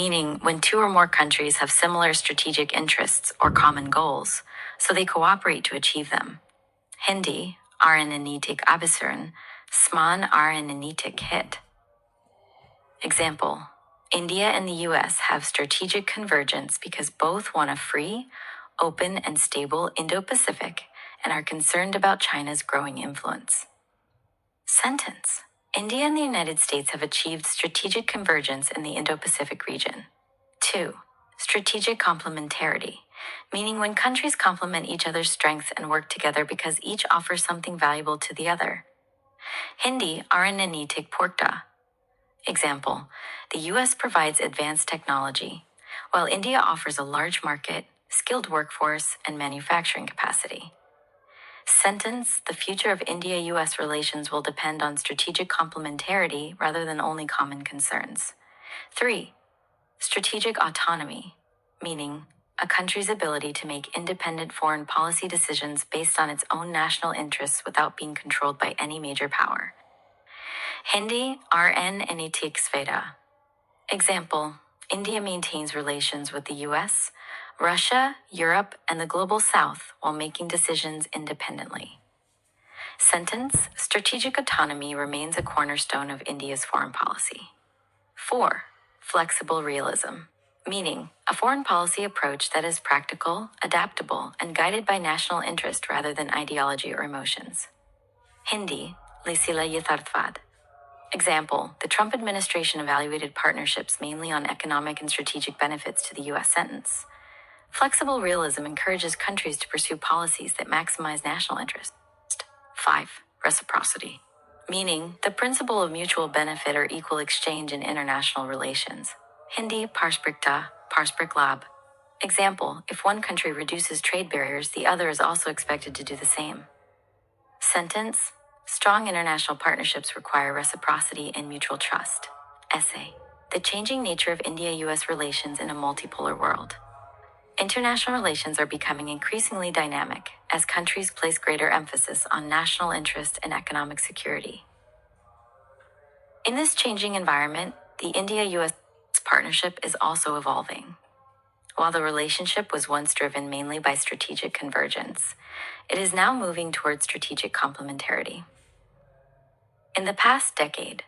meaning when two or more countries have similar strategic interests or common goals, so they cooperate to achieve them. Hindi, Arananitik Abisuran, Sman Arananitik Hit. Example: India and the US have strategic convergence because both want a free, open, and stable Indo-Pacific and are concerned about China's growing influence. Sentence: India and the United States have achieved strategic convergence in the Indo-Pacific region. 2. Strategic complementarity, meaning when countries complement each other's strengths and work together because each offers something valuable to the other. Hindi, Arananitik Porta. Example: the US provides advanced technology, while India offers a large market, skilled workforce, and manufacturing capacity. Sentence: the future of India-US relations will depend on strategic complementarity rather than only common concerns. 3. Strategic autonomy, meaning a country's ability to make independent foreign policy decisions based on its own national interests without being controlled by any major power. Hindi, RN Anitik Sveda. Example: India maintains relations with the US, Russia, Europe, and the global South while making decisions independently. Sentence: strategic autonomy remains a cornerstone of India's foreign policy. 4. Flexible realism, meaning a foreign policy approach that is practical, adaptable, and guided by national interest rather than ideology or emotions. Hindi, Lisila Yatharthvad. Example: the Trump administration evaluated partnerships mainly on economic and strategic benefits to the US. Sentence: flexible realism encourages countries to pursue policies that maximize national interest. 5. Reciprocity, meaning the principle of mutual benefit or equal exchange in international relations. Hindi, Parsprikta, Parsprik Lab. Example: if one country reduces trade barriers, the other is also expected to do the same. Sentence: strong international partnerships require reciprocity and mutual trust. Essay: the changing nature of India-US relations in a multipolar world. International relations are becoming increasingly dynamic as countries place greater emphasis on national interest and economic security. In this changing environment, the India-US partnership is also evolving. While the relationship was once driven mainly by strategic convergence, it is now moving toward strategic complementarity. In the past decade,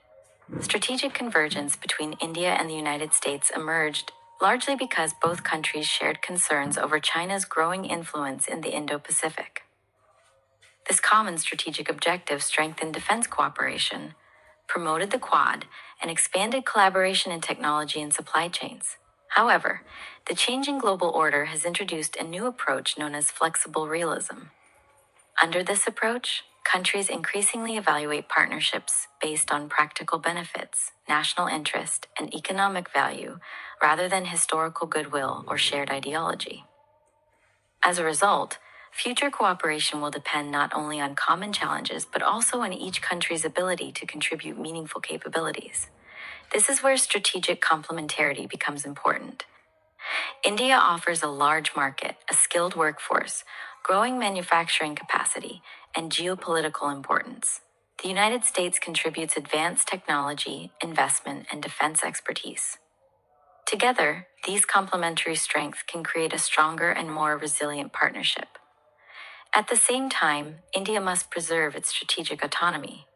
strategic convergence between India and the United States emerged largely because both countries shared concerns over China's growing influence in the Indo-Pacific. This common strategic objective strengthened defense cooperation, promoted the Quad, and expanded collaboration in technology and supply chains. However, the changing global order has introduced a new approach known as flexible realism. Under this approach, countries increasingly evaluate partnerships based on practical benefits, national interest, and economic value, rather than historical goodwill or shared ideology. As a result, future cooperation will depend not only on common challenges, but also on each country's ability to contribute meaningful capabilities. This is where strategic complementarity becomes important. India offers a large market, a skilled workforce, growing manufacturing capacity, and geopolitical importance. The United States contributes advanced technology, investment, and defense expertise. Together, these complementary strengths can create a stronger and more resilient partnership. At the same time, India must preserve its strategic autonomy.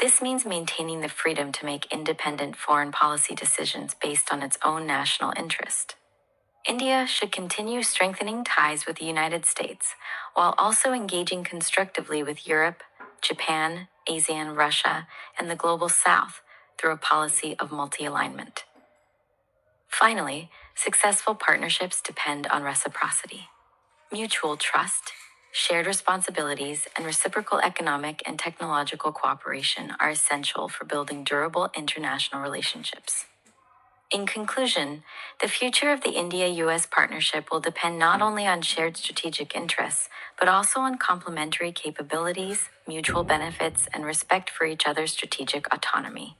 This means maintaining the freedom to make independent foreign policy decisions based on its own national interest. India should continue strengthening ties with the United States, while also engaging constructively with Europe, Japan, ASEAN, Russia, and the global South through a policy of multi-alignment. Finally, successful partnerships depend on reciprocity. Mutual trust, shared responsibilities, and reciprocal economic and technological cooperation are essential for building durable international relationships. In conclusion, the future of the India-US partnership will depend not only on shared strategic interests, but also on complementary capabilities, mutual benefits, and respect for each other's strategic autonomy.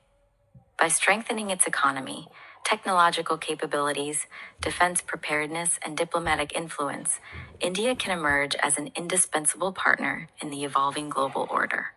By strengthening its economy, technological capabilities, defense preparedness, and diplomatic influence, India can emerge as an indispensable partner in the evolving global order.